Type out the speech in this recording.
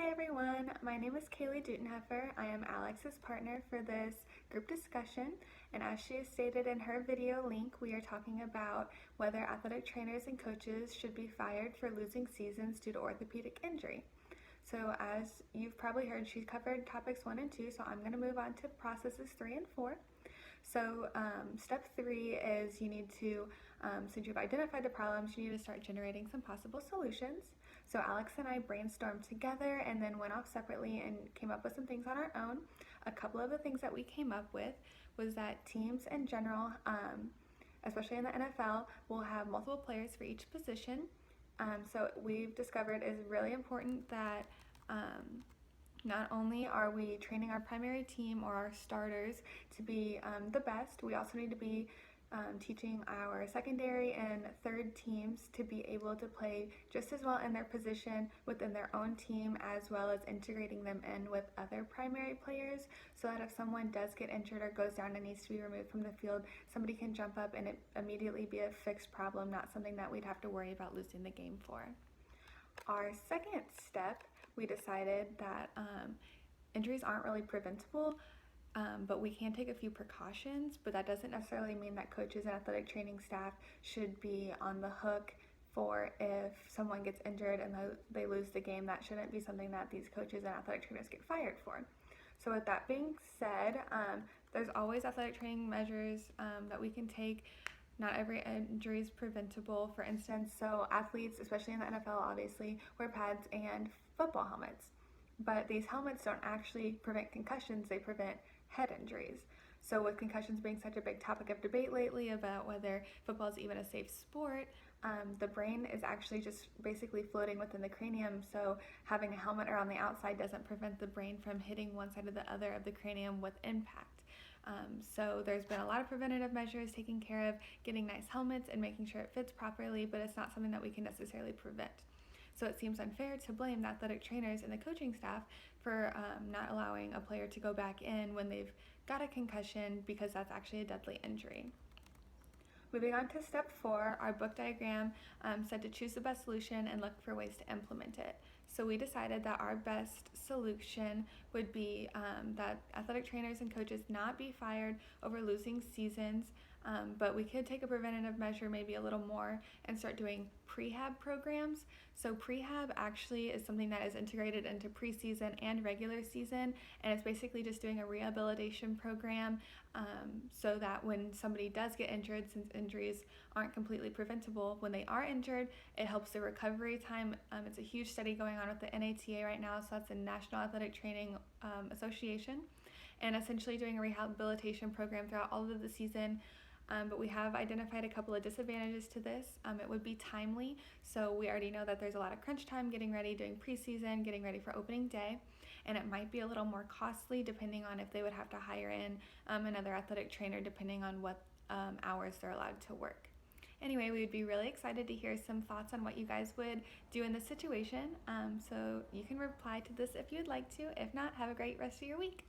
Hi everyone, my name is Kaylee Dutenheffer. I am Alex's partner for this group discussion, and as she stated in her video link, we are talking about whether athletic trainers and coaches should be fired for losing seasons due to orthopedic injury. So as you've probably heard, she covered topics 1 and 2, so I'm going to move on to processes 3 and 4. So step 3 is you need to, since you've identified the problems, you need to start generating some possible solutions. So Alex and I brainstormed together and then went off separately and came up with some things on our own. A couple of the things that we came up with was that teams in general, especially in the NFL, will have multiple players for each position. So we've discovered is really important that not only are we training our primary team or our starters to be the best, we also need to be teaching our secondary and third teams to be able to play just as well in their position within their own team, as well as integrating them in with other primary players, so that if someone does get injured or goes down and needs to be removed from the field, somebody can jump up and it immediately be a fixed problem, not something that we'd have to worry about losing the game for. Our second step, we decided that injuries aren't really preventable, but we can take a few precautions, but that doesn't necessarily mean that coaches and athletic training staff should be on the hook for if someone gets injured and they lose the game. That shouldn't be something that these coaches and athletic trainers get fired for. So with that being said, there's always athletic training measures that we can take. Not every injury is preventable. For instance, so athletes, especially in the NFL, obviously, wear pads and football helmets. But these helmets don't actually prevent concussions, they prevent head injuries. So with concussions being such a big topic of debate lately about whether football is even a safe sport, the brain is actually just basically floating within the cranium, so having a helmet around the outside doesn't prevent the brain from hitting one side or the other of the cranium with impact. So there's been a lot of preventative measures taking care of getting nice helmets and making sure it fits properly, but it's not something that we can necessarily prevent. So it seems unfair to blame the athletic trainers and the coaching staff for not allowing a player to go back in when they've got a concussion, because that's actually a deadly injury. Moving on to step 4, our book diagram said to choose the best solution and look for ways to implement it. So we decided that our best solution would be that athletic trainers and coaches not be fired over losing seasons, but we could take a preventative measure maybe a little more and start doing prehab programs. So prehab actually is something that is integrated into preseason and regular season, and it's basically just doing a rehabilitation program so that when somebody does get injured, since injuries aren't completely preventable, when they are injured, it helps the recovery time. It's a huge study going on with the NATA right now, so that's the National Athletic Training Association, and essentially doing a rehabilitation program throughout all of the season. But we have identified a couple of disadvantages to this. It would be timely, so we already know that there's a lot of crunch time getting ready, doing preseason, getting ready for opening day, and it might be a little more costly depending on if they would have to hire in another athletic trainer depending on what hours they're allowed to work. Anyway, we would be really excited to hear some thoughts on what you guys would do in this situation, so you can reply to this if you'd like to. If not, have a great rest of your week.